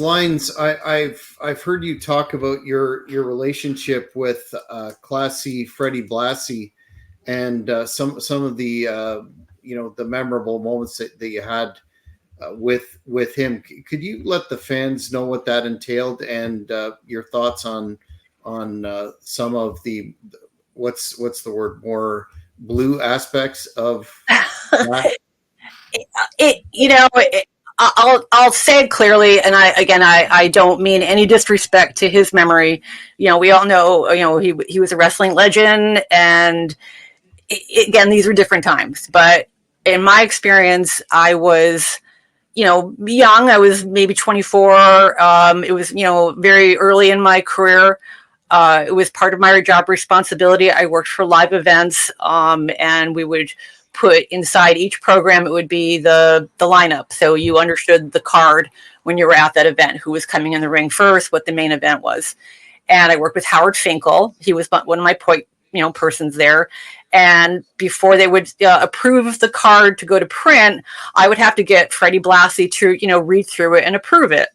lines, I've heard you talk about your relationship with Classy Freddie Blassie, and some of the the memorable moments that you had with him. Could you let the fans know what that entailed, and your thoughts on some of the what's the word, more blue aspects of that? I'll say it clearly, and I don't mean any disrespect to his memory. We all know, he was a wrestling legend, and again, these were different times. But in my experience, I was, young. I was maybe 24. It was, very early in my career. It was part of my job responsibility. I worked for live events, and we would put inside each program, it would be the lineup. So you understood the card when you were at that event, who was coming in the ring first, what the main event was. And I worked with Howard Finkel. He was one of my persons there. And before they would approve the card to go to print, I would have to get Freddie Blassie to, read through it and approve it.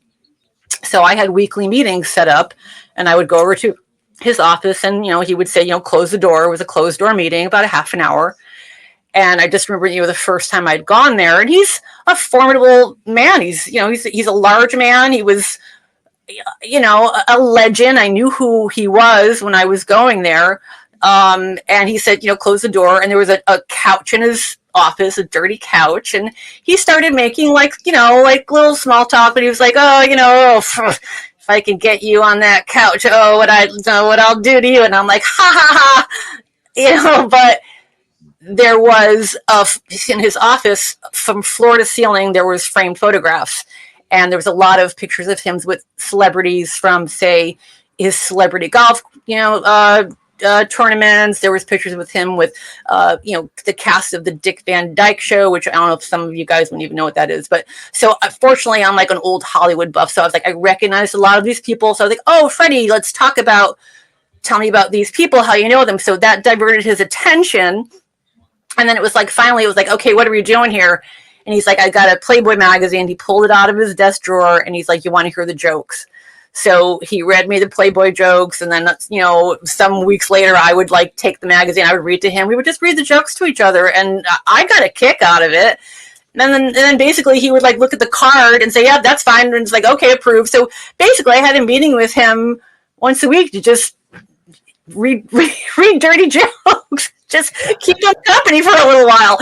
So I had weekly meetings set up, and I would go over to his office, and, he would say, close the door. It was a closed door meeting, about a half an hour. And I just remember, the first time I'd gone there, and he's a formidable man. He's a large man. He was, a legend. I knew who he was when I was going there. And he said, close the door. And there was a couch in his office, a dirty couch. And he started making like little small talk. But he was like, if I can get you on that couch, what I'll do to you. And I'm like, ha ha ha, but there was in his office, from floor to ceiling, there was framed photographs. And there was a lot of pictures of him with celebrities from, say, his celebrity golf, tournaments. There was pictures with him with, the cast of the Dick Van Dyke Show, which I don't know if some of you guys wouldn't even know what that is. But so fortunately, I'm like an old Hollywood buff. So I was like, I recognized a lot of these people. So I was like, oh, Freddie, tell me about these people, how you know them. So that diverted his attention. And then it was like, finally, it was like, okay, what are we doing here? And he's like, I got a Playboy magazine. He pulled it out of his desk drawer, and he's like, you want to hear the jokes? So he read me the Playboy jokes. And then, some weeks later, I would take the magazine. I would read to him. We would just read the jokes to each other. And I got a kick out of it. And then basically he would look at the card and say, yeah, that's fine. And it's like, okay, approved. So basically I had a meeting with him once a week to just read dirty jokes. Just keep them company for a little while.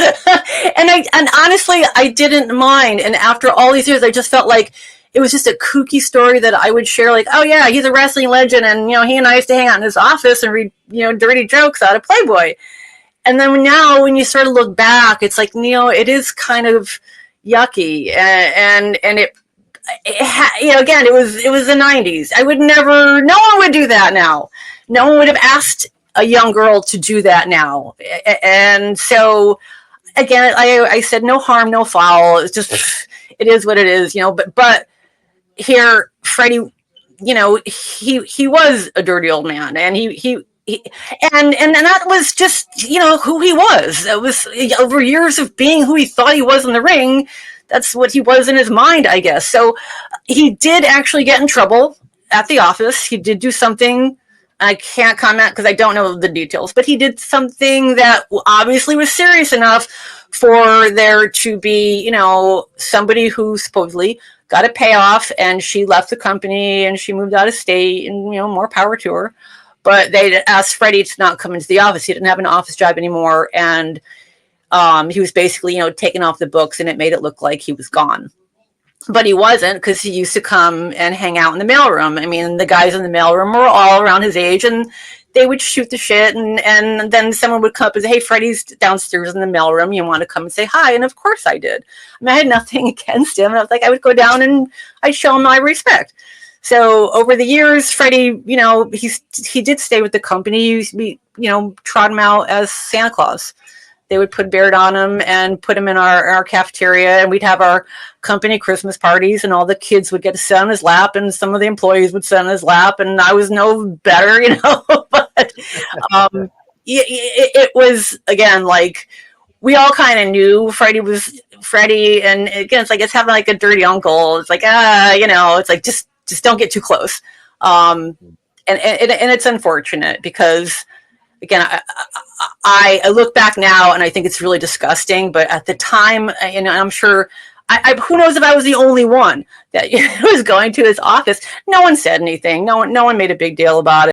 and honestly, I didn't mind. And after all these years, I just felt like it was just a kooky story that I would share. Like, oh yeah, he's a wrestling legend. And, he and I used to hang out in his office and read, dirty jokes out of Playboy. And then now when you sort of look back, it's like, it is kind of yucky. And it again, it was the 90s. No one would do that now. No one would have asked a young girl to do that now. And so again, I said, no harm, no foul. It's just, it is what it is, but here, Freddie, he was a dirty old man, and he and that was just, who he was. It was over years of being who he thought he was in the ring. That's what he was in his mind, I guess. So he did actually get in trouble at the office. He did do something. I can't comment because I don't know the details, but he did something that obviously was serious enough for there to be, somebody who supposedly got a payoff, and she left the company and she moved out of state, and, more power to her. But they asked Freddie to not come into the office. He didn't have an office job anymore. And he was basically, taken off the books, and it made it look like he was gone. But he wasn't, because he used to come and hang out in the mailroom. I mean, the guys in the mailroom were all around his age, and they would shoot the shit. And then someone would come up and say, hey, Freddie's downstairs in the mailroom. You want to come and say hi? And of course I did. I mean, I had nothing against him. I was like, I would go down and I'd show him my respect. So over the years, Freddie, he did stay with the company. We, trot him out as Santa Claus. They would put Baird on him and put him in our cafeteria, and we'd have our company Christmas parties, and all the kids would get to sit on his lap, and some of the employees would sit on his lap, and I was no better, but it was, again, like, we all kind of knew Freddie was Freddie, and again, it's like it's having like a dirty uncle. It's like it's like just don't get too close. And it's unfortunate because again, I look back now and I think it's really disgusting. But at the time, I'm sure. Who knows if I was the only one that was going to his office? No one said anything. No one made a big deal about it.